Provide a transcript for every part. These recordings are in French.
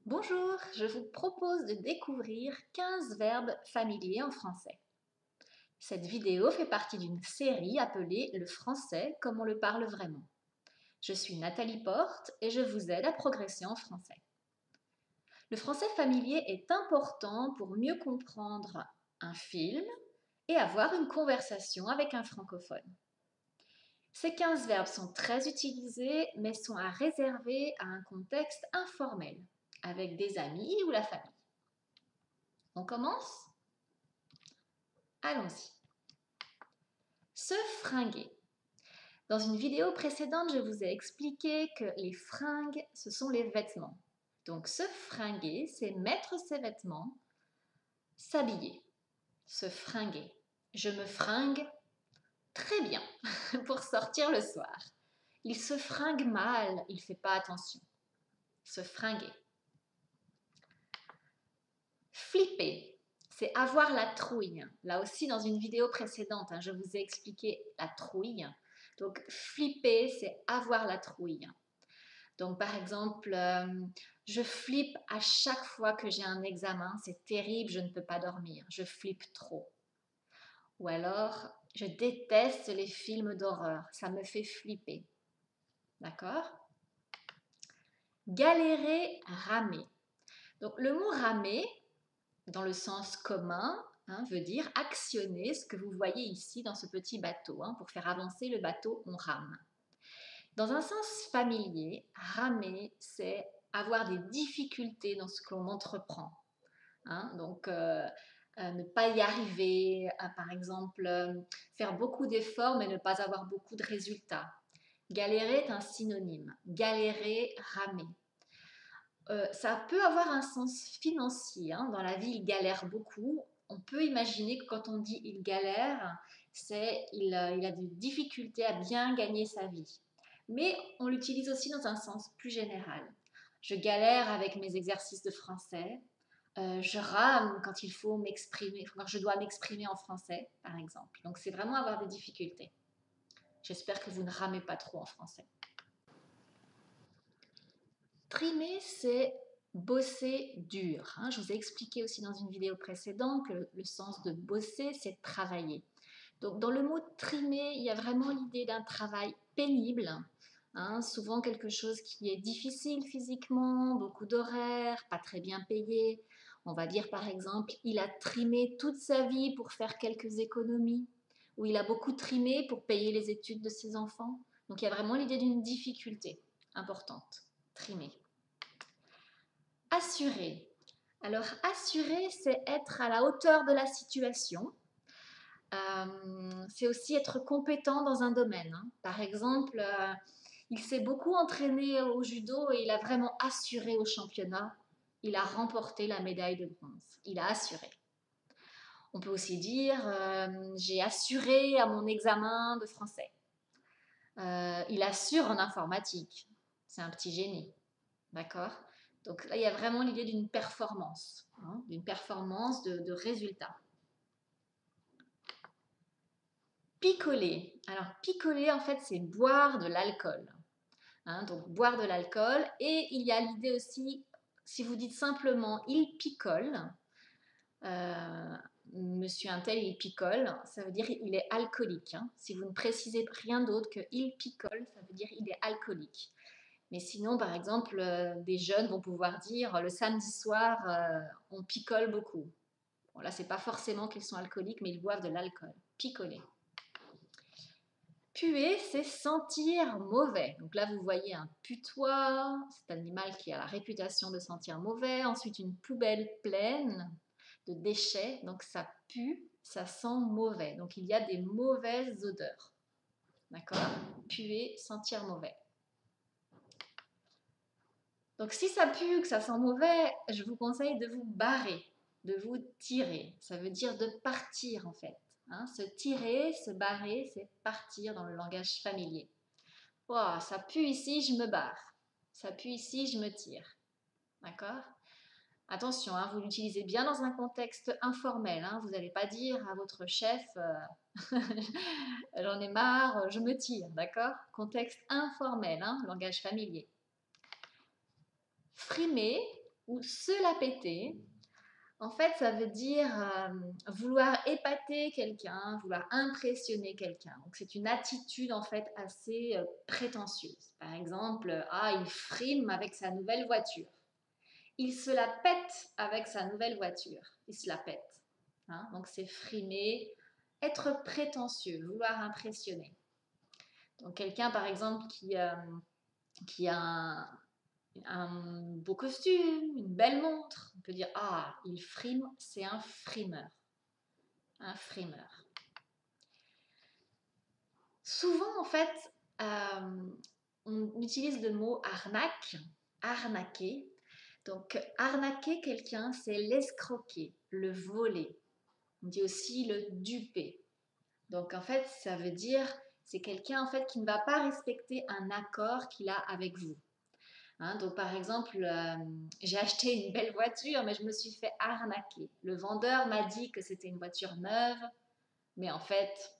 Bonjour, je vous propose de découvrir 15 verbes familiers en français. Cette vidéo fait partie d'une série appelée Le français comme on le parle vraiment. Je suis Nathalie Porte et je vous aide à progresser en français. Le français familier est important pour mieux comprendre un film et avoir une conversation avec un francophone. Ces 15 verbes sont très utilisés mais sont à réserver à un contexte informel, avec des amis ou la famille. On commence? Allons-y. Se fringuer. Dans une vidéo précédente, je vous ai expliqué que les fringues, ce sont les vêtements. Donc se fringuer, c'est mettre ses vêtements, s'habiller, se fringuer. Je me fringue très bien pour sortir le soir. Il se fringue mal, il ne fait pas attention. Se fringuer. Flipper, c'est avoir la trouille. Là aussi, dans une vidéo précédente, je vous ai expliqué la trouille. Donc, flipper, c'est avoir la trouille. Donc, par exemple, je flippe à chaque fois que j'ai un examen. C'est terrible, je ne peux pas dormir. Je flippe trop. Ou alors, je déteste les films d'horreur. Ça me fait flipper. D'accord? Galérer, ramer. Donc, le mot ramer, dans le sens commun, veut dire actionner ce que vous voyez ici dans ce petit bateau. Pour faire avancer le bateau, on rame. Dans un sens familier, ramer, c'est avoir des difficultés dans ce que l'on entreprend. Donc, ne pas y arriver, par exemple, faire beaucoup d'efforts mais ne pas avoir beaucoup de résultats. Galérer est un synonyme. Galérer, ramer. Ça peut avoir un sens financier. Dans la vie, il galère beaucoup. On peut imaginer que quand on dit il galère, c'est il a des difficultés à bien gagner sa vie. Mais on l'utilise aussi dans un sens plus général. Je galère avec mes exercices de français. Je rame quand il faut m'exprimer, quand je dois m'exprimer en français, par exemple. Donc c'est vraiment avoir des difficultés. J'espère que vous ne ramez pas trop en français. Trimer, c'est bosser dur. Je vous ai expliqué aussi dans une vidéo précédente que le sens de bosser, c'est travailler. Donc dans le mot trimer, il y a vraiment l'idée d'un travail pénible, souvent quelque chose qui est difficile physiquement, beaucoup d'horaires, pas très bien payé. On va dire par exemple, il a trimé toute sa vie pour faire quelques économies, ou il a beaucoup trimé pour payer les études de ses enfants. Donc il y a vraiment l'idée d'une difficulté importante, trimer. Assurer. Alors, assurer, c'est être à la hauteur de la situation. C'est aussi être compétent dans un domaine. Par exemple, il s'est beaucoup entraîné au judo et il a vraiment assuré au championnat. Il a remporté la médaille de bronze. Il a assuré. On peut aussi dire j'ai assuré à mon examen de français. Il assure en informatique. C'est un petit génie. D'accord? Donc là, il y a vraiment l'idée d'une performance, de résultat. Picoler. Alors, picoler, en fait, c'est boire de l'alcool. Donc, boire de l'alcool. Et il y a l'idée aussi, si vous dites simplement il picole, monsieur un tel, il picole, ça veut dire il est alcoolique. Si vous ne précisez rien d'autre que il picole, ça veut dire il est alcoolique. Mais sinon, par exemple, des jeunes vont pouvoir dire le samedi soir, on picole beaucoup. Bon, là, c'est pas forcément qu'ils sont alcooliques, mais ils boivent de l'alcool. Picoler. Puer, c'est sentir mauvais. Donc là, vous voyez un putois, cet animal qui a la réputation de sentir mauvais. Ensuite, une poubelle pleine de déchets. Donc ça pue, ça sent mauvais. Donc il y a des mauvaises odeurs. D'accord? Puer, sentir mauvais. Donc si ça pue, que ça sent mauvais, je vous conseille de vous barrer, de vous tirer. Ça veut dire de partir en fait. Se tirer, se barrer, c'est partir dans le langage familier. Oh, ça pue ici, je me barre. Ça pue ici, je me tire. D'accord? Attention, vous l'utilisez bien dans un contexte informel. Vous n'allez pas dire à votre chef j'en ai marre, je me tire. D'accord? Contexte informel, langage familier. Frimer, ou se la péter. En fait, ça veut dire vouloir épater quelqu'un, vouloir impressionner quelqu'un. Donc, c'est une attitude en fait assez prétentieuse. Par exemple, ah, il frime avec sa nouvelle voiture. Il se la pète avec sa nouvelle voiture. Il se la pète. Hein. Donc, c'est frimer, être prétentieux, vouloir impressionner. Donc, quelqu'un, par exemple, qui a un beau costume, une belle montre. On peut dire, ah, il frime, c'est un frimeur. Un frimeur. Souvent, en fait, on utilise le mot arnaque, arnaquer. Donc, arnaquer quelqu'un, c'est l'escroquer, le voler. On dit aussi le duper. Donc, en fait, ça veut dire, c'est quelqu'un en fait qui ne va pas respecter un accord qu'il a avec vous. Hein, donc par exemple, j'ai acheté une belle voiture, mais je me suis fait arnaquer. Le vendeur m'a dit que c'était une voiture neuve, mais en fait,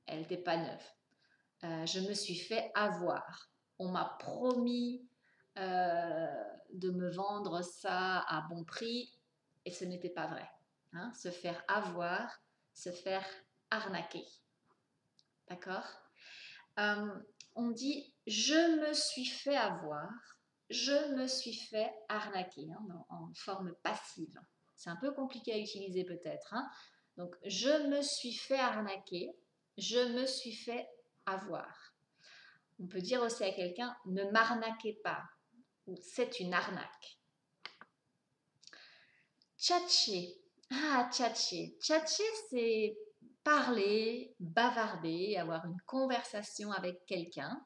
elle n'était pas neuve. Je me suis fait avoir. On m'a promis de me vendre ça à bon prix, et ce n'était pas vrai. Hein, se faire avoir, se faire arnaquer. D'accord. On dit je me suis fait avoir, je me suis fait arnaquer en forme passive. C'est un peu compliqué à utiliser peut-être. Hein. Donc je me suis fait arnaquer, je me suis fait avoir. On peut dire aussi à quelqu'un ne m'arnaquez pas ou c'est une arnaque. Tchatcher. Ah, tchatcher. Tchatcher, c'est parler, bavarder, avoir une conversation avec quelqu'un.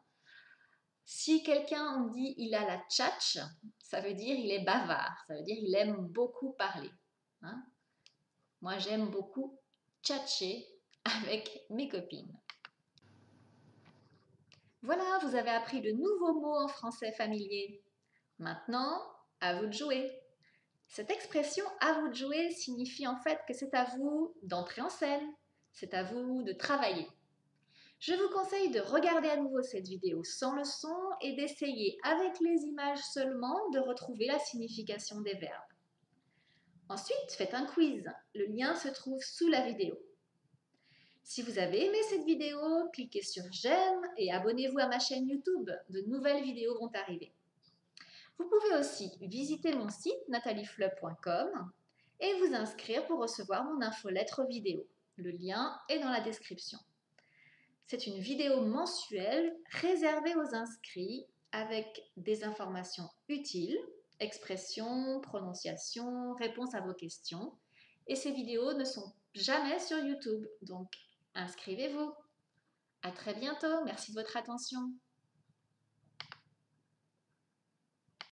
Si quelqu'un on dit il a la tchatche, ça veut dire il est bavard, ça veut dire il aime beaucoup parler. Hein. Moi j'aime beaucoup tchatcher avec mes copines. Voilà, vous avez appris de nouveaux mots en français familier. Maintenant, à vous de jouer. Cette expression à vous de jouer signifie en fait que c'est à vous d'entrer en scène, c'est à vous de travailler. Je vous conseille de regarder à nouveau cette vidéo sans le son et d'essayer avec les images seulement de retrouver la signification des verbes. Ensuite, faites un quiz. Le lien se trouve sous la vidéo. Si vous avez aimé cette vidéo, cliquez sur j'aime et abonnez-vous à ma chaîne YouTube. De nouvelles vidéos vont arriver. Vous pouvez aussi visiter mon site nataliefleup.com et vous inscrire pour recevoir mon infolettre vidéo. Le lien est dans la description. C'est une vidéo mensuelle réservée aux inscrits avec des informations utiles, expressions, prononciations, réponses à vos questions. Et ces vidéos ne sont jamais sur YouTube, donc inscrivez-vous. À très bientôt, merci de votre attention.